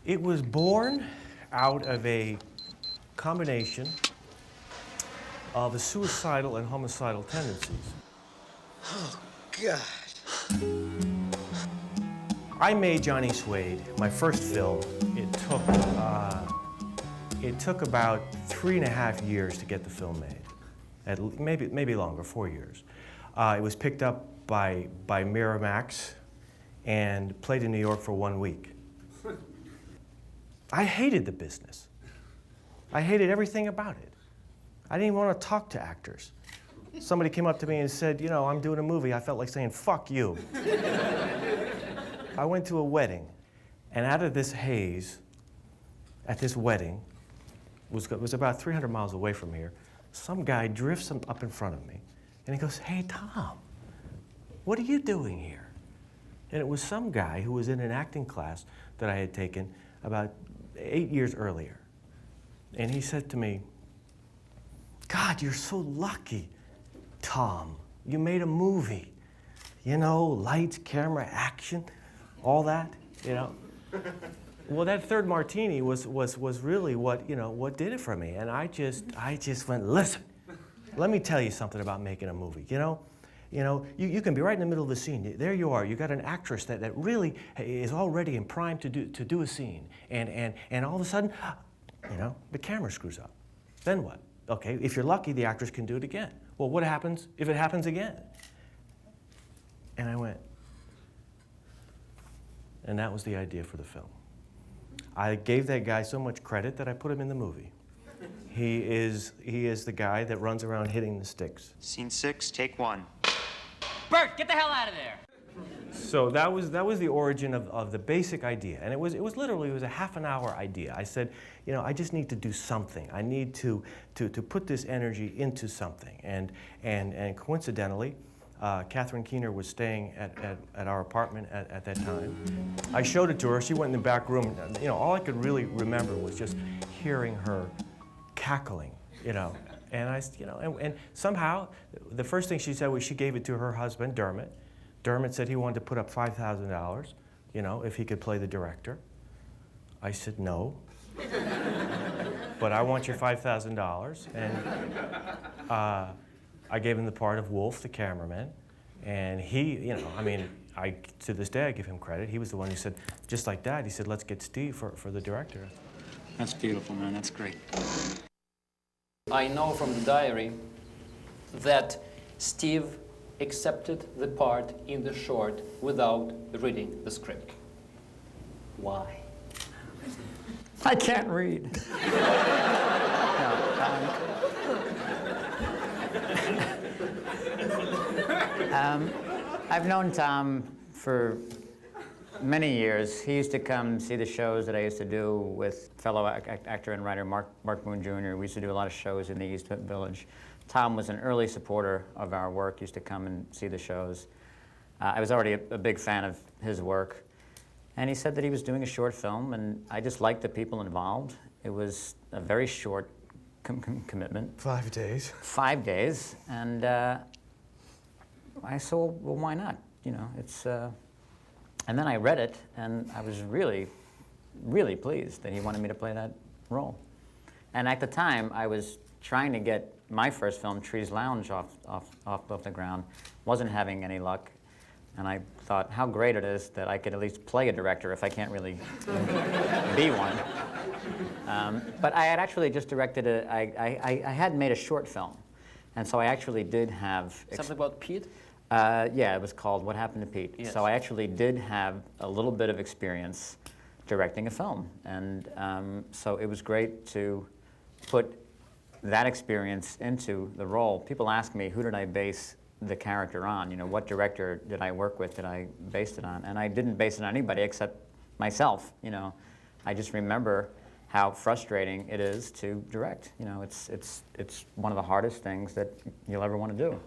It was born out of a combination of a suicidal and homicidal tendencies. Oh, God. I made Johnny Suede, my first film. It took about 3.5 years to get the film made, maybe longer, 4 years. It was picked up by Miramax and played in New York for 1 week. I hated the business. I hated everything about it. I didn't even want to talk to actors. Somebody came up to me and said, you know, I'm doing a movie. I felt like saying, fuck you. I went to a wedding, and out of this haze, at this wedding, was about 300 miles away from here, some guy drifts up in front of me, and he goes, hey, Tom, what are you doing here? And it was some guy who was in an acting class that I had taken about 8 years earlier. And he said to me, God, you're so lucky, Tom. You made a movie. You know, lights, camera, action, all that, you know. Well, that third martini was really what, you know, what did it for me. And I just went, listen, let me tell you something about making a movie. You know, you can be right in the middle of a scene. There you are. You got an actress that really is all ready and primed to do a scene. And all of a sudden, you know, the camera screws up. Then what? Okay, if you're lucky, the actress can do it again. Well, what happens if it happens again? And I went, and that was the idea for the film. I gave that guy so much credit that I put him in the movie. He is the guy that runs around hitting the sticks. Scene 6, take 1. Bert, get the hell out of there! So that was the origin of the basic idea, and it was literally a half-an-hour idea. I said, you know, I just need to do something. I need to put this energy into something, and coincidentally, Catherine Keener was staying at our apartment at that time. I showed it to her. She went in the back room. You know, all I could really remember was just hearing her cackling. You know, and and somehow the first thing she said was she gave it to her husband, Dermot. Dermot said he wanted to put up $5,000, you know, if he could play the director. I said no, but I want your $5,000, and I gave him the part of Wolf, the cameraman, and he, you know, I mean, to this day I give him credit. He was the one who said, just like that, he said, let's get Steve for the director. That's beautiful, man. That's great. I know from the diary that Steve accepted the part in the short without reading the script. Why? I can't read. I've known Tom for many years. He used to come see the shows that I used to do with fellow actor and writer Mark Boone Jr. We used to do a lot of shows in the East Village. Tom was an early supporter of our work, used to come and see the shows. I was already a big fan of his work. And he said that he was doing a short film, and I just liked the people involved. It was a very short commitment. 5 days. 5 days, and I said, well, why not? You know, it's, and then I read it, and I was really, really pleased that he wanted me to play that role. And at the time, I was trying to get my first film, Trees Lounge, off the ground. Wasn't having any luck, and I thought how great it is that I could at least play a director if I can't really be one. But I had actually just directed I had made a short film, and so I actually did have... Something about Pete? Yeah, it was called What Happened to Pete. Yes. So I actually did have a little bit of experience directing a film, and so it was great to put that experience into the role. People ask me, who did I base the character on? You know, what director did I work with, did I base it on? And I didn't base it on anybody except myself, you know. I just remember how frustrating it is to direct. You know, it's one of the hardest things that you'll ever want to do.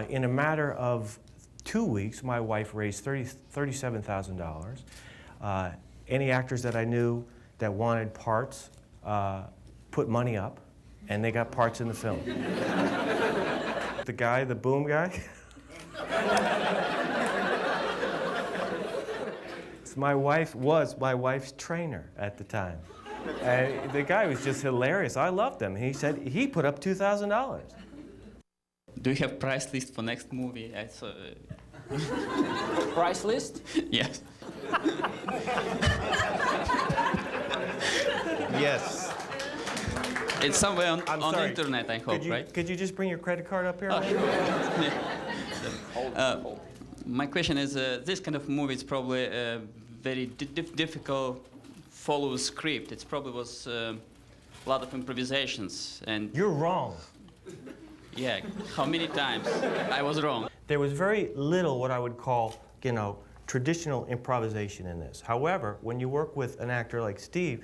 In a matter of 2 weeks, my wife raised $37,000. Any actors that I knew that wanted parts put money up, and they got parts in the film. The guy, the boom guy, my wife was my wife's trainer at the time. And the guy was just hilarious. I loved him. He said he put up $2,000. Do you have price list for next movie? I saw, Price list? yes. Yes. It's somewhere on I'm the sorry. internet, I hope, right? Could you just bring your credit card up here? Oh, sure. My question is, this kind of movie is probably very difficult follow a script. It probably was a lot of improvisations and You're wrong. yeah, how many times I was wrong? There was very little what I would call, you know, traditional improvisation in this. However, when you work with an actor like Steve,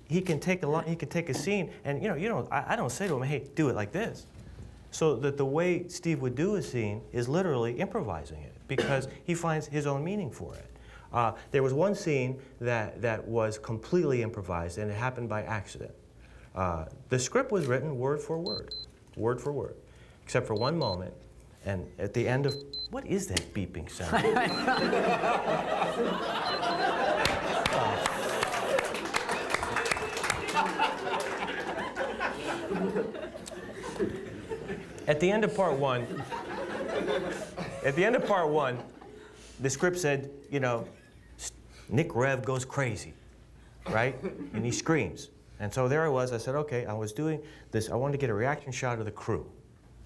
he can take a scene, and I don't say to him, hey, do it like this. So that the way Steve would do a scene is literally improvising it, because he finds his own meaning for it. There was one scene that was completely improvised, and it happened by accident. The script was written word for word, except for one moment, and at the end of, what is that beeping sound? At the end of part one, the script said, you know, Nick Rev goes crazy, right? And he screams. And so there I was, I said, okay, I was doing this, I wanted to get a reaction shot of the crew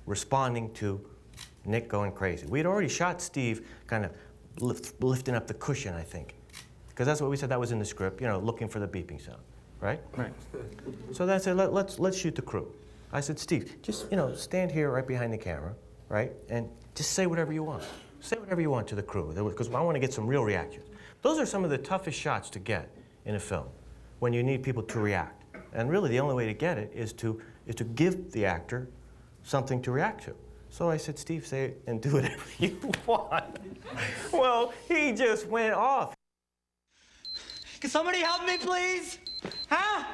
responding to Nick going crazy. We had already shot Steve kind of lifting up the cushion, I think. Because that's what we said, that was in the script, you know, looking for the beeping sound, right? Right. So then I said, let's shoot the crew. I said, Steve, just, you know, stand here right behind the camera, right? And just say whatever you want. Say whatever you want to the crew, because I want to get some real reactions. Those are some of the toughest shots to get in a film, when you need people to react. And really the only way to get it is to give the actor something to react to. So I said, Steve, say it and do whatever you want. Well, he just went off. Can somebody help me, please? Huh?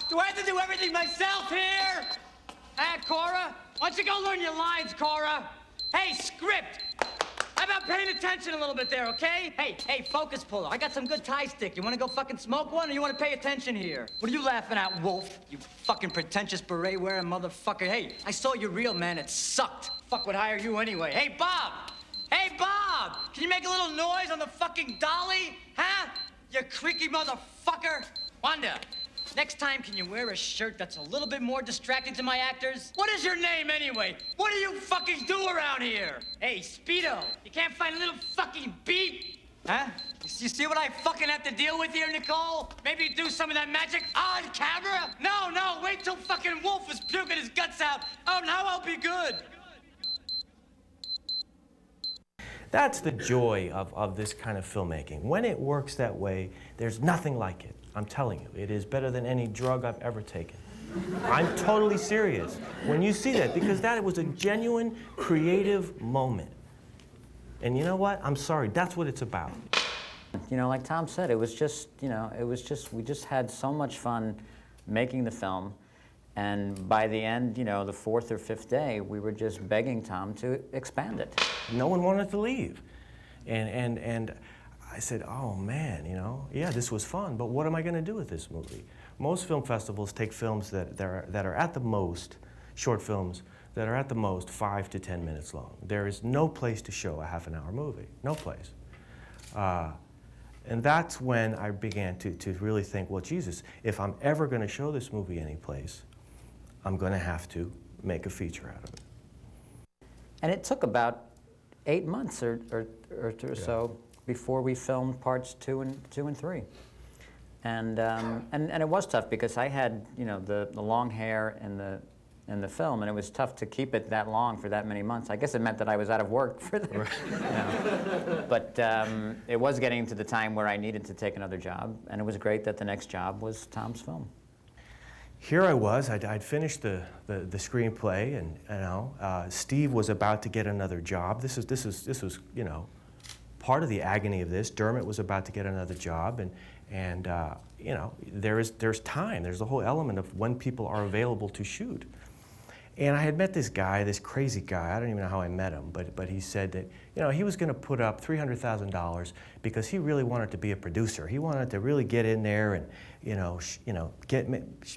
Do I have to do everything myself here? Ah, Cora? Why don't you go learn your lines, Cora? Hey, script! How about paying attention a little bit there, okay? Hey, focus puller. I got some good tie stick. You wanna go fucking smoke one, or you wanna pay attention here? What are you laughing at, Wolf? You fucking pretentious beret-wearing motherfucker. Hey, I saw you real, man. It sucked. Fuck would hire you anyway. Hey, Bob! Hey, Bob! Can you make a little noise on the fucking dolly? Huh? You creaky motherfucker. Wanda, next time, can you wear a shirt that's a little bit more distracting to my actors? What is your name, anyway? What do you fucking do around here? Hey, Speedo, you can't find a little fucking beat? Huh? You see what I fucking have to deal with here, Nicole? Maybe do some of that magic on camera? No, wait till fucking Wolf is puking his guts out. Oh, now I'll be good. That's the joy of this kind of filmmaking. When it works that way, there's nothing like it. I'm telling you, it is better than any drug I've ever taken. I'm totally serious when you see that, because that was a genuine, creative moment. And you know what? I'm sorry, that's what it's about. You know, like Tom said, it was just, you know, we just had so much fun making the film. And by the end, you know, the fourth or fifth day, we were just begging Tom to expand it. No one wanted to leave. And I said, oh man, you know, yeah, this was fun, but what am I going to do with this movie? Most film festivals take films that are at the most, short films, that are at the most 5 to 10 minutes long. There is no place to show a half-an-hour movie, no place. And that's when I began to really think, well, Jesus, if I'm ever going to show this movie any place, I'm going to have to make a feature out of it. And it took about 8 months or so before we filmed parts 2 and 3. And it was tough because I had, you know, the long hair in the film, and it was tough to keep it that long for that many months. I guess it meant that I was out of work for the, you know. But it was getting to the time where I needed to take another job, and it was great that the next job was Tom's film. Here I was, I'd finished the screenplay, and you know, Steve was about to get another job. This was, you know, part of the agony of this. Dermot was about to get another job, and you know, there's time. There's the whole element of when people are available to shoot. And I had met this guy, this crazy guy. I don't even know how I met him, but he said that, you know, he was going to put up $300,000 because he really wanted to be a producer. He wanted to really get in there and,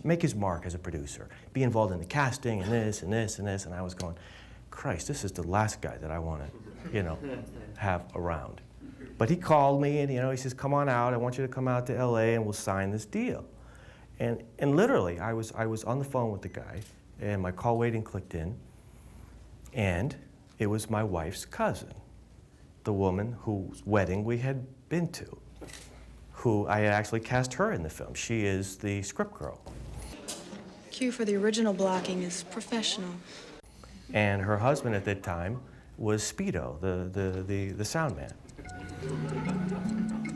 make his mark as a producer, be involved in the casting and this and this and this. And I was going, Christ, this is the last guy that I want to, have around. But he called me and, he says, come on out. I want you to come out to LA and we'll sign this deal. And literally, I was on the phone with the guy, and my call waiting clicked in, and it was my wife's cousin, the woman whose wedding we had been to, who I had actually cast her in the film. She is the script girl. Cue for the original blocking is professional. And her husband at that time was Speedo, the sound man.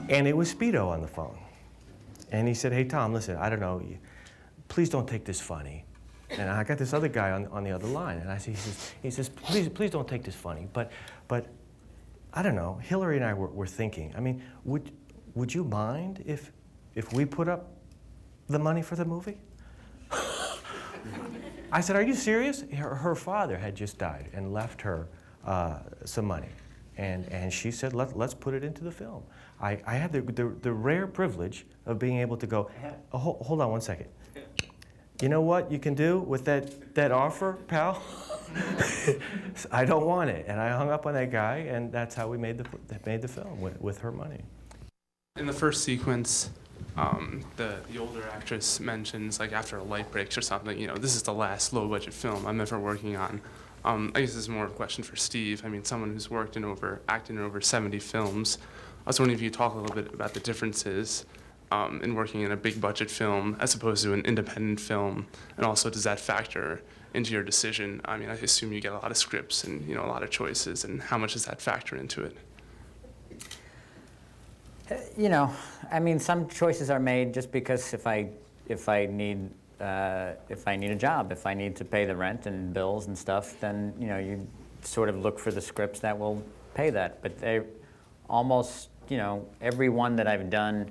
And it was Speedo on the phone. And he said, hey, Tom, listen, I don't know, please don't take this funny. And I got this other guy on the other line, and he says, please don't take this funny, but I don't know, Hillary and I were thinking, I mean, would you mind if we put up the money for the movie? I said, are you serious? Her father had just died and left her some money, and she said, let's put it into the film. I had the rare privilege of being able to go, oh, hold on one second. You know what you can do with that offer, pal? I don't want it. And I hung up on that guy, and that's how we made the film, with her money. In the first sequence, the older actress mentions, like, after a light breaks or something, this is the last low-budget film I'm ever working on. I guess this is more of a question for Steve. I mean, someone who's acted in over 70 films. I was wondering if you could talk a little bit about the differences in working in a big budget film as opposed to an independent film, and also does that factor into your decision? I mean, I assume you get a lot of scripts and a lot of choices, and how much does that factor into it? I mean, some choices are made just because if I need a job, if I need to pay the rent and bills and stuff, then you sort of look for the scripts that will pay that. But they almost, every one that I've done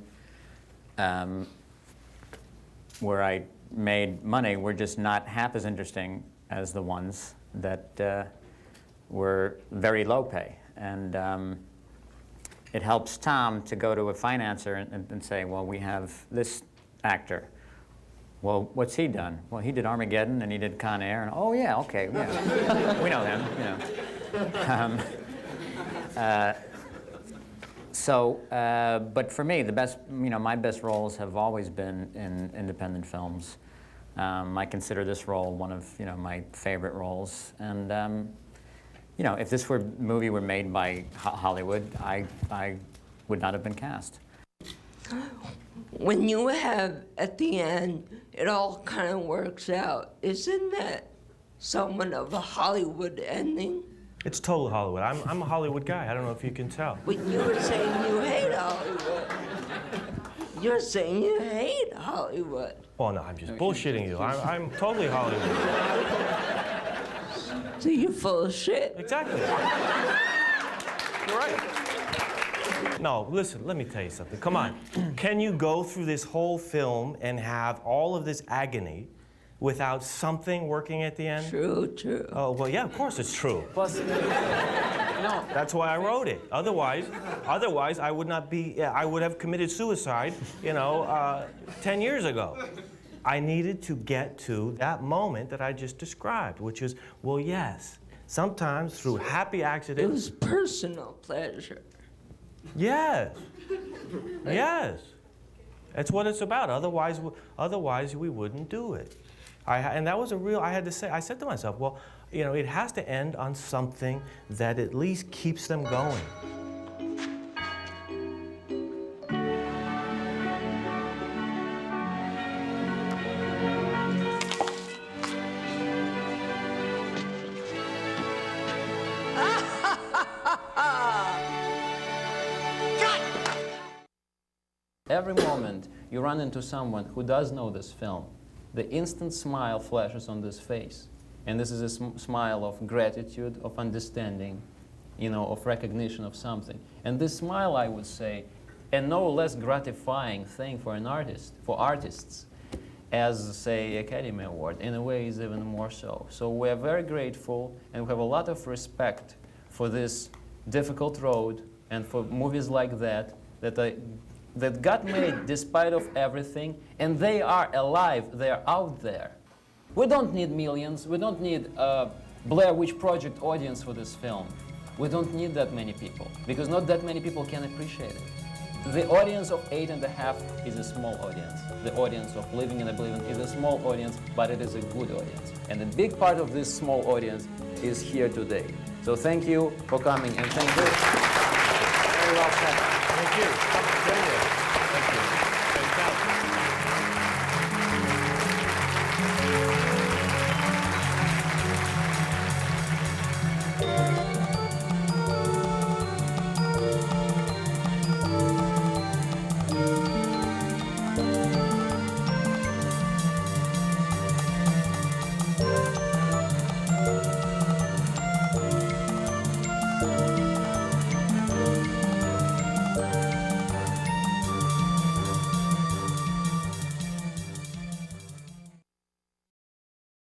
where I made money were just not half as interesting as the ones that were very low pay. And it helps Tom to go to a financer and say, well, we have this actor. Well, what's he done? Well, he did Armageddon and he did Con Air. And, oh, yeah, okay, yeah. We know him, but for me, the best, my best roles have always been in independent films. I consider this role one of, my favorite roles. And, if this movie were made by Hollywood, I would not have been cast. When you have, at the end, it all kind of works out, isn't that somewhat of a Hollywood ending? It's totally Hollywood. I'm a Hollywood guy. I don't know if you can tell. But you were saying you hate Hollywood. You're saying you hate Hollywood. Oh, no, I'm just bullshitting you. I'm totally Hollywood. So you're full of shit. Exactly. You're right. No, listen, let me tell you something. Come on. Can you go through this whole film and have all of this agony without something working at the end? True. Oh, well, yeah, of course it's true. Plus, no. That's why I wrote it. Otherwise, I would not be, I would have committed suicide, 10 years ago. I needed to get to that moment that I just described, which is, well, yes, sometimes through happy accidents. It was personal pleasure. Yes. Yes. That's what it's about. Otherwise we wouldn't do it. And that was I said to myself, well, it has to end on something that at least keeps them going. Every moment you run into someone who does know this film, the instant smile flashes on this face. And this is a smile of gratitude, of understanding, of recognition of something. And this smile, I would say, a no less gratifying thing for an artist, for artists, as, say, Academy Award. In a way, is even more so. So we are very grateful, and we have a lot of respect for this difficult road and for movies like that that got made despite of everything, and they are alive, they are out there. We don't need millions, we don't need a Blair Witch Project audience for this film. We don't need that many people, because not that many people can appreciate it. The audience of 8.5 is a small audience. The audience of Living in Oblivion is a small audience, but it is a good audience. And a big part of this small audience is here today. So thank you for coming, and thank you. Very well said. Thank you.